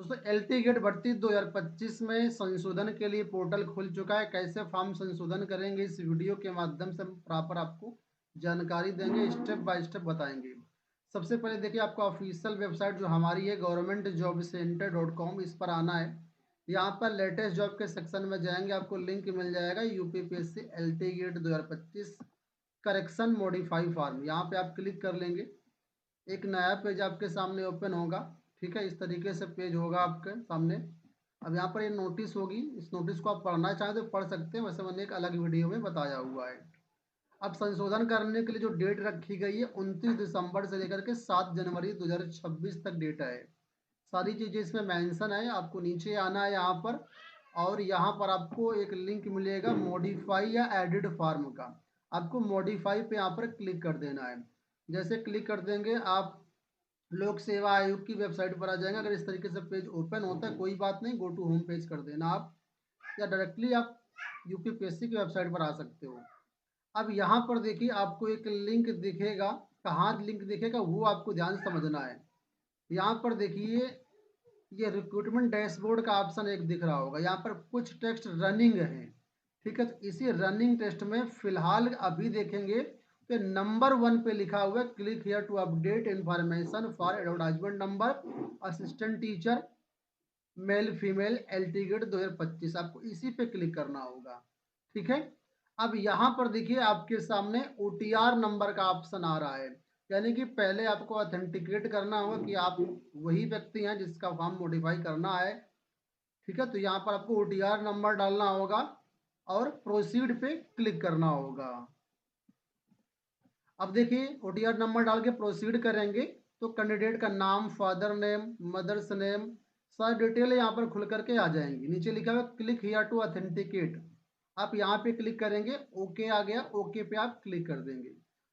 दोस्तों LT gate भर्ती 2025 में संशोधन के लिए पोर्टल खुल चुका है। कैसे फॉर्म संशोधन करेंगे इस वीडियो के माध्यम से हम प्रॉपर आपको जानकारी देंगे, स्टेप बाय स्टेप बताएंगे। सबसे पहले देखिए, आपका ऑफिशियल वेबसाइट जो हमारी है governmentjobcenter.com, इस पर आना है। यहाँ पर लेटेस्ट जॉब के सेक्शन में जाएंगे, आपको लिंक मिल जाएगा UPPSC LT grade 2025 correction modify form. यहाँ पे आप क्लिक कर लेंगे, एक नया पेज आपके सामने ओपन होगा। ठीक है, इस तरीके से पेज होगा आपके सामने। अब यहाँ पर ये नोटिस होगी, इस नोटिस को आप पढ़ना चाहें तो पढ़ सकते हैं, वैसे मैंने एक अलग वीडियो में बताया हुआ है। अब संशोधन करने के लिए जो डेट रखी गई है 29 दिसंबर से लेकर के 7 जनवरी 2026 तक डेटा है। सारी चीज़ें इसमें मेंशन है, आपको नीचे आना है यहाँ पर, और यहाँ पर आपको एक लिंक मिलेगा मॉडिफाई या एडिट फॉर्म का। आपको मॉडिफाई पे यहाँ पर क्लिक कर देना है। जैसे क्लिक कर देंगे आप लोक सेवा आयोग की वेबसाइट पर आ जाएंगे। अगर इस तरीके से पेज ओपन होता है कोई बात नहीं, गो टू होम पेज कर देना आप, या डायरेक्टली आप यूपीपीएससी की वेबसाइट पर आ सकते हो। अब यहाँ पर देखिए, आपको एक लिंक दिखेगा, कहाँ लिंक दिखेगा वो आपको ध्यान से समझना है। यहाँ पर देखिए, ये रिक्रूटमेंट डैशबोर्ड का ऑप्शन एक दिख रहा होगा, यहाँ पर कुछ टेक्स्ट रनिंग है। ठीक है, तो इसी रनिंग टेस्ट में फिलहाल अभी देखेंगे तो नंबर 1 पे लिखा हुआ है click here to update information for advertisement number assistant teacher male female LT grade 2025, आपको इसी पे क्लिक करना होगा। ठीक है, अब यहाँ पर देखिए आपके सामने ओटीआर नंबर का ऑप्शन आ रहा है, यानी कि पहले आपको ऑथेंटिकेट करना होगा कि आप वही व्यक्ति हैं जिसका फॉर्म मॉडिफाई करना है। ठीक है, तो यहाँ पर आपको ओटीआर नंबर डालना होगा और प्रोसीड पे क्लिक करना होगा। अब देखिए, ओटीआर नंबर डाल के प्रोसीड करेंगे तो कैंडिडेट का नाम, फादर नेम, मदर्स नेम, सारी डिटेल यहाँ पर खुल करके आ जाएंगी। नीचे लिखा हुआ क्लिक हियर टू ऑथेंटिकेट, आप यहाँ पे क्लिक करेंगे, ओके आ गया, ओके पे आप क्लिक कर देंगे।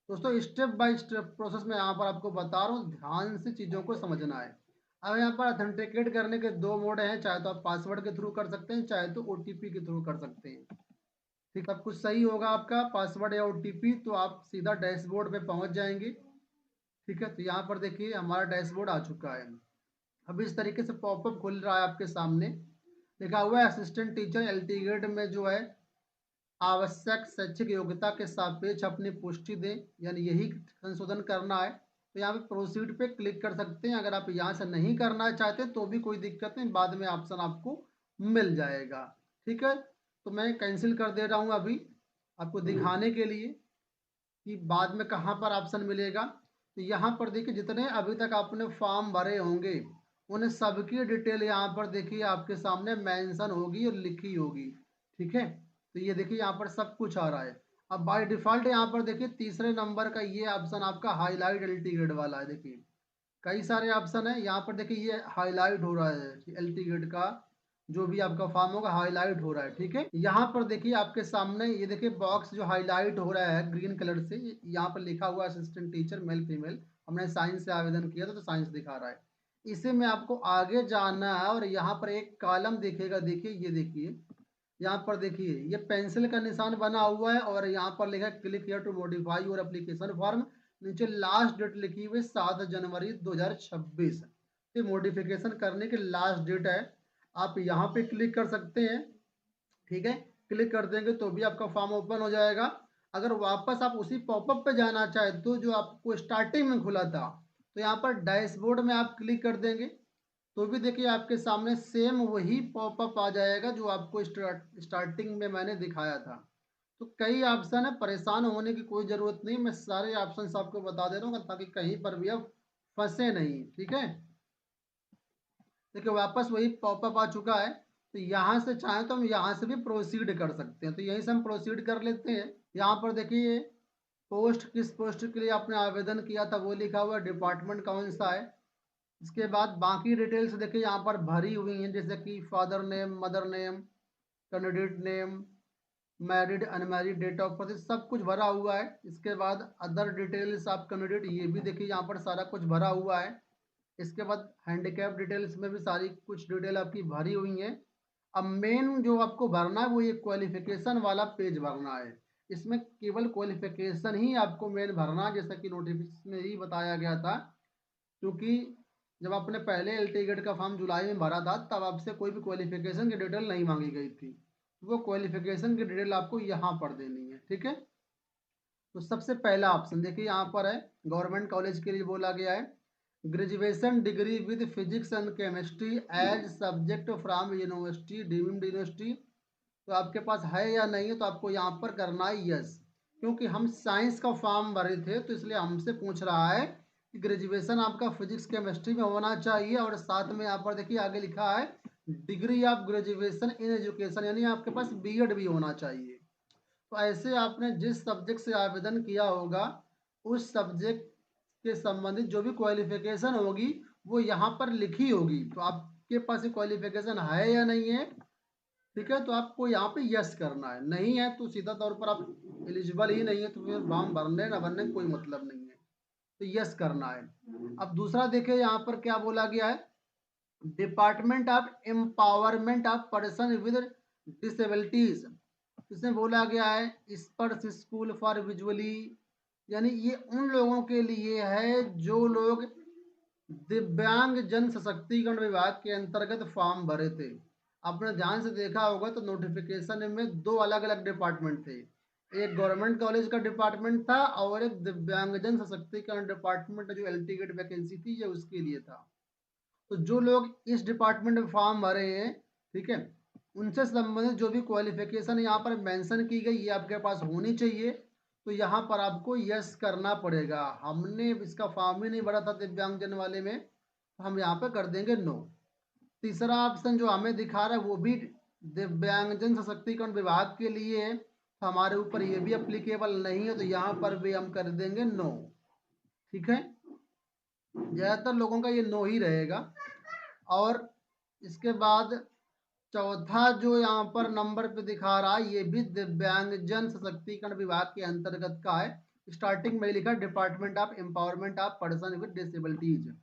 दोस्तों स्टेप बाय स्टेप प्रोसेस में यहाँ पर आपको बता रहा हूँ, ध्यान से चीज़ों को समझना है। अब यहाँ पर ऑथेंटिकेट करने के दो मोड हैं, चाहे तो आप पासवर्ड के थ्रू कर सकते हैं, चाहे तो ओटीपी के थ्रू कर सकते हैं। ठीक, सब कुछ सही होगा आपका, पासवर्ड या ओटीपी, तो आप सीधा डैशबोर्ड पे पहुंच जाएंगे। ठीक है, तो यहाँ पर देखिए हमारा डैशबोर्ड आ चुका है। अब इस तरीके से पॉपअप खुल रहा है आपके सामने, लिखा हुआ है असिस्टेंट टीचर एलटीगेट में जो है आवश्यक शैक्षिक योग्यता के सापेक्ष अपनी पुष्टि दें, यानी यही संशोधन करना है। तो यहाँ पे प्रोसीड पे क्लिक कर सकते हैं। अगर आप यहाँ से नहीं करना चाहते तो भी कोई दिक्कत नहीं, बाद में ऑप्शन आपको मिल जाएगा। ठीक है, तो मैं कैंसिल कर दे रहा हूँ अभी, आपको दिखाने के लिए कि बाद में कहाँ पर ऑप्शन मिलेगा। तो यहाँ पर देखिए, जितने अभी तक आपने फॉर्म भरे होंगे उन सबकी डिटेल यहाँ पर देखिए आपके सामने मेंशन होगी और लिखी होगी। ठीक है, तो ये देखिए यहाँ पर सब कुछ आ रहा है। अब बाय डिफ़ॉल्ट यहाँ पर देखिए तीसरे नंबर का ये ऑप्शन आपका हाईलाइट एलटी ग्रेड वाला है। देखिए कई सारे ऑप्शन है, यहाँ पर देखिए ये हाईलाइट हो रहा है एलटी ग्रेड का, जो भी आपका फॉर्म होगा हाईलाइट हो रहा है। ठीक है, यहाँ पर देखिए आपके सामने ये देखिए बॉक्स जो हाईलाइट हो रहा है ग्रीन कलर से, यहाँ पर लिखा हुआ असिस्टेंट टीचर मेल फीमेल, हमने साइंस से आवेदन किया था तो साइंस दिखा रहा है। इसे में आपको आगे जाना है और यहाँ पर एक कॉलम दिखेगा, देखिए ये देखिए यहाँ पर देखिए ये पेंसिल का निशान बना हुआ है और यहाँ पर लिखा है click here to modify your application form. नीचे लास्ट डेट लिखी हुई 7 जनवरी 2026, ये मॉडिफिकेशन करने की लास्ट डेट है। आप यहाँ पे क्लिक कर सकते हैं। ठीक है, क्लिक कर देंगे तो भी आपका फॉर्म ओपन हो जाएगा। अगर वापस आप उसी पॉपअप पे जाना चाहे तो जो आपको स्टार्टिंग में खुला था, तो यहाँ पर डैशबोर्ड में आप क्लिक कर देंगे तो भी देखिए आपके सामने सेम वही पॉपअप आ जाएगा जो आपको स्टार्टिंग में मैंने दिखाया था। तो कई ऑप्शन है, परेशान होने की कोई ज़रूरत नहीं, मैं सारे ऑप्शन आपको बता दे रहा हूँ ताकि कहीं पर भी आप फंसे नहीं। ठीक है, देखिए वापस वही पॉपअप आ चुका है। तो यहाँ से चाहें तो हम यहाँ से भी प्रोसीड कर सकते हैं, तो यहीं से हम प्रोसीड कर लेते हैं। यहाँ पर देखिए पोस्ट, किस पोस्ट के लिए आपने आवेदन किया था वो लिखा हुआ है, डिपार्टमेंट कौन सा है। इसके बाद बाकी डिटेल्स देखिए यहाँ पर भरी हुई हैं, जैसे कि father name, mother name, candidate name, married unmarried, date of birth, सब कुछ भरा हुआ है। इसके बाद अदर डिटेल्स ऑफ कैंडिडेट, ये भी देखिए यहाँ पर सारा कुछ भरा हुआ है। इसके बाद हैंडीकैप डिटेल्स में भी सारी कुछ डिटेल आपकी भरी हुई है। अब मेन जो आपको भरना है वो ये क्वालिफिकेशन वाला पेज भरना है। इसमें केवल क्वालिफिकेशन ही आपको मेन भरना है, जैसा कि नोटिफिकेशन में ही बताया गया था। क्योंकि जब आपने पहले एल टिकट का फॉर्म जुलाई में भरा था तब आपसे कोई भी क्वालिफिकेशन की डिटेल नहीं मांगी गई थी, वो क्वालिफिकेशन की डिटेल आपको यहाँ पर देनी है। ठीक है, तो सबसे पहला ऑप्शन देखिए यहाँ पर है, गवर्नमेंट कॉलेज के लिए बोला गया है, graduation degree with physics and chemistry as subject from university deemed university. तो आपके पास है या नहीं है, तो आपको यहाँ पर करना है यस, क्योंकि हम साइंस का फॉर्म भरे थे तो इसलिए हमसे पूछ रहा है कि ग्रेजुएशन आपका फिजिक्स केमिस्ट्री में होना चाहिए, और साथ में यहाँ पर देखिए आगे लिखा है degree of graduation in education, यानी आपके पास बीएड भी होना चाहिए। तो ऐसे आपने जिस सब्जेक्ट से आवेदन किया होगा उस सब्जेक्ट के संबंधित जो भी क्वालिफिकेशन होगी वो यहाँ पर लिखी होगी, तो आपके पास ये क्वालिफिकेशन है या नहीं है। ठीक है, तो आपको यहाँ पे यस करना है, नहीं है तो सीधा तौर पर आप एलिजिबल ही नहीं है, तो फिर फॉर्म भरने ना भरने कोई मतलब नहीं है, तो यस करना है। अब दूसरा देखिए यहाँ पर क्या बोला गया है, department of empowerment of person with disabilities, इसमें बोला गया है स्पर्श स्कूल फॉर विजुअली, यानी ये उन लोगों के लिए है जो लोग दिव्यांग जन सशक्तिकरण विभाग के अंतर्गत फॉर्म भरे थे। आपने ध्यान से देखा होगा तो नोटिफिकेशन में दो अलग अलग डिपार्टमेंट थे, एक गवर्नमेंट कॉलेज का डिपार्टमेंट था और एक दिव्यांगजन सशक्तिकरण डिपार्टमेंट जो एल टिकट वैकेंसी थी ये उसके लिए था। तो जो लोग इस डिपार्टमेंट में फॉर्म भरे हैं, ठीक है, उनसे संबंधित जो भी क्वालिफिकेशन यहाँ पर मेंशन की गई ये आपके पास होनी चाहिए, तो यहाँ पर आपको यस करना पड़ेगा। हमने इसका फॉर्म ही नहीं भरा था दिव्यांगजन वाले में, तो हम यहाँ पे कर देंगे नो। तीसरा ऑप्शन जो हमें दिखा रहा है वो भी दिव्यांगजन सशक्तिकरण विभाग के लिए है, तो हमारे ऊपर ये भी अप्लीकेबल नहीं है, तो यहाँ पर भी हम कर देंगे नो। ठीक है, ज़्यादातर लोगों का ये नो ही रहेगा। और इसके बाद चौथा जो यहाँ पर नंबर पे दिखा रहा है ये भी दिव्यांगजन सशक्तिकरण विभाग के अंतर्गत का है, स्टार्टिंग में लिखा department of empowerment of person with disabilities,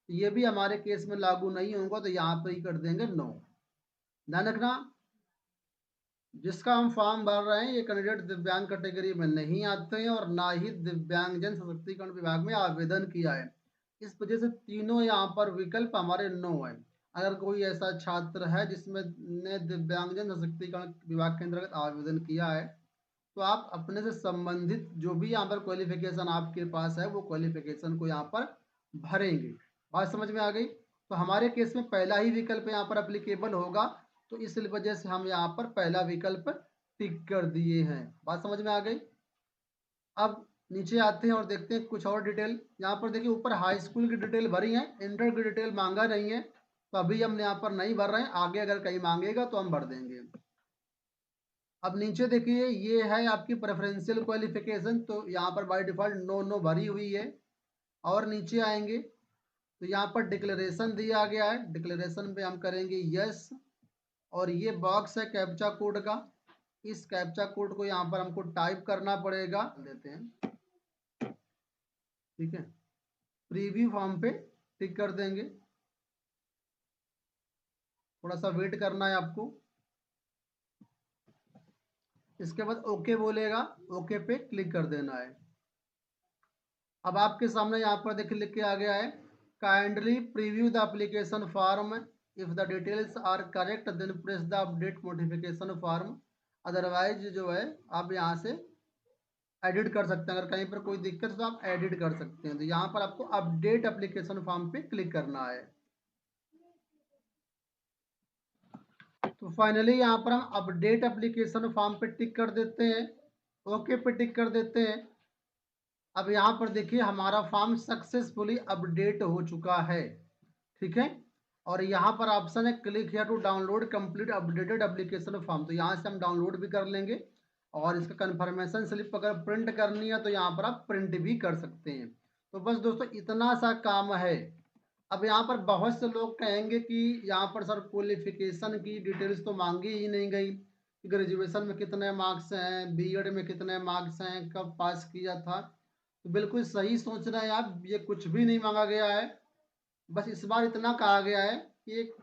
ये भी हमारे केस में लागू नहीं होगा, तो यहाँ पर ही कर देंगे नो। ध्यान रखना, जिसका हम फॉर्म भर रहे हैं ये कैंडिडेट दिव्यांग कैटेगरी में नहीं आते हैं और ना ही दिव्यांगजन सशक्तिकरण विभाग में आवेदन किया है, इस वजह से तीनों यहाँ पर विकल्प हमारे नो है। अगर कोई ऐसा छात्र है जिसमें ने दिव्यांगजन सशक्तिकरण विभाग के अंतर्गत आवेदन किया है तो आप अपने से संबंधित जो भी यहाँ पर क्वालिफिकेशन आपके पास है वो क्वालिफिकेशन को यहाँ पर भरेंगे। बात समझ में आ गई, तो हमारे केस में पहला ही विकल्प यहाँ पर अप्लीकेबल होगा, तो इस वजह से हम यहाँ पर पहला विकल्प टिक कर दिए हैं। बात समझ में आ गई। अब नीचे आते हैं और देखते हैं कुछ और डिटेल। यहाँ पर देखिए ऊपर हाई स्कूल की डिटेल भरी है, इंटर की डिटेल मांगा नहीं है, तो अभी हम यहाँ पर नहीं भर रहे हैं, आगे अगर कहीं मांगेगा तो हम भर देंगे। अब नीचे देखिए ये है आपकी प्रेफरेंशियल क्वालिफिकेशन, तो यहाँ पर बाय डिफॉल्ट नो नो भरी हुई है। और नीचे आएंगे तो यहाँ पर डिक्लेरेशन दिया गया है, डिक्लेरेशन पे हम करेंगे यस, और ये बॉक्स है कैप्चा कोड का, इस कैप्चा कोड को यहाँ पर हमको टाइप करना पड़ेगा, देते हैं। ठीक है, प्रीव्यू फॉर्म पे टिक कर देंगे, थोड़ा सा वेट करना है आपको। इसके बाद ओके बोलेगा, ओके पे क्लिक कर देना है। अब आपके सामने यहाँ पर देखिए लिख के आ गया है kindly preview the application form, if the details are correct then press the update notification form, otherwise जो है आप यहाँ से एडिट कर सकते हैं, अगर कहीं पर कोई दिक्कत है तो आप एडिट कर सकते हैं। तो यहाँ पर आपको अपडेट एप्लीकेशन फॉर्म पे क्लिक करना है। तो फाइनली यहाँ पर हम अपडेट एप्लीकेशन फॉर्म पे टिक कर देते हैं, ओके पे टिक कर देते हैं। अब यहाँ पर देखिए हमारा फॉर्म सक्सेसफुली अपडेट हो चुका है। ठीक है, और यहाँ पर ऑप्शन है click here to download complete updated application form, तो यहाँ से हम डाउनलोड भी कर लेंगे, और इसका कंफर्मेशन स्लिप अगर प्रिंट करनी है तो यहाँ पर आप प्रिंट भी कर सकते हैं। तो बस दोस्तों इतना सा काम है। अब यहाँ पर बहुत से लोग कहेंगे कि यहाँ पर सर क्वालिफिकेशन की डिटेल्स तो मांगी ही नहीं गई, ग्रेजुएशन में कितने मार्क्स हैं, बीएड में कितने मार्क्स हैं, कब पास किया था। तो बिल्कुल सही सोच रहे हैं आप, ये कुछ भी नहीं मांगा गया है। बस इस बार इतना कहा गया है कि एक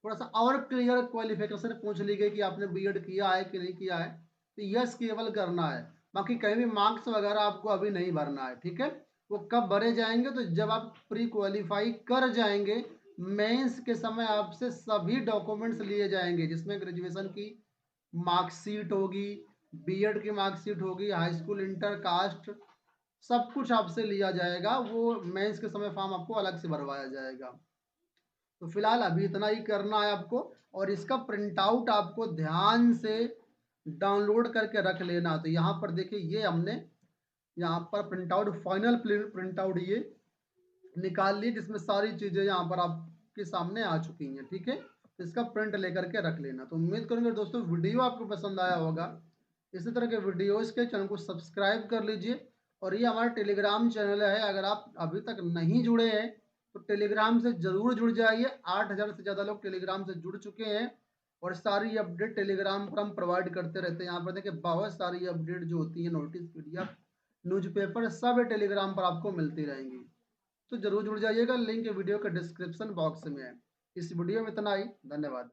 थोड़ा सा और क्लियर क्वालिफिकेशन पूछ ली गई कि आपने बीएड किया है कि नहीं किया है, तो यस केवल करना है, बाकी कहीं भी मार्क्स वगैरह आपको अभी नहीं भरना है। ठीक है, वो कब भरे जाएंगे? तो जब आप प्री क्वालिफाई कर जाएंगे, मेंस के समय आपसे सभी डॉक्यूमेंट्स लिए जाएंगे, जिसमें ग्रेजुएशन की मार्कशीट होगी, बीएड की मार्कशीट होगी, हाई स्कूल, इंटर कास्ट, सब कुछ आपसे लिया जाएगा। वो मेंस के समय फॉर्म आपको अलग से भरवाया जाएगा। तो फिलहाल अभी इतना ही करना है आपको, और इसका प्रिंट आउट आपको ध्यान से डाउनलोड करके रख लेना। तो यहाँ पर देखिए, ये हमने यहाँ पर print out, final print out ये निकाल ली, जिसमें सारी चीजें यहाँ पर आपके सामने आ चुकी हैं। ठीक है, तो इसका प्रिंट लेकर के रख लेना। तो उम्मीद करूंगा दोस्तों वीडियो आपको पसंद आया होगा। इसी तरह के वीडियोस के चैनल को सब्सक्राइब कर लीजिए, और ये हमारा टेलीग्राम चैनल है, अगर आप अभी तक नहीं जुड़े हैं तो टेलीग्राम से जरूर जुड़ जाइए। 8,000 से ज़्यादा लोग टेलीग्राम से जुड़ चुके हैं, और सारी अपडेट टेलीग्राम पर हम प्रोवाइड करते रहते हैं। यहाँ पर देखिए बहुत सारी अपडेट जो होती है, नोटिस, पीडीएफ, न्यूज़पेपर, सब टेलीग्राम पर आपको मिलती रहेंगी। तो जरूर जुड़ जाइएगा, लिंक वीडियो के डिस्क्रिप्शन बॉक्स में है। इस वीडियो में इतना ही, धन्यवाद।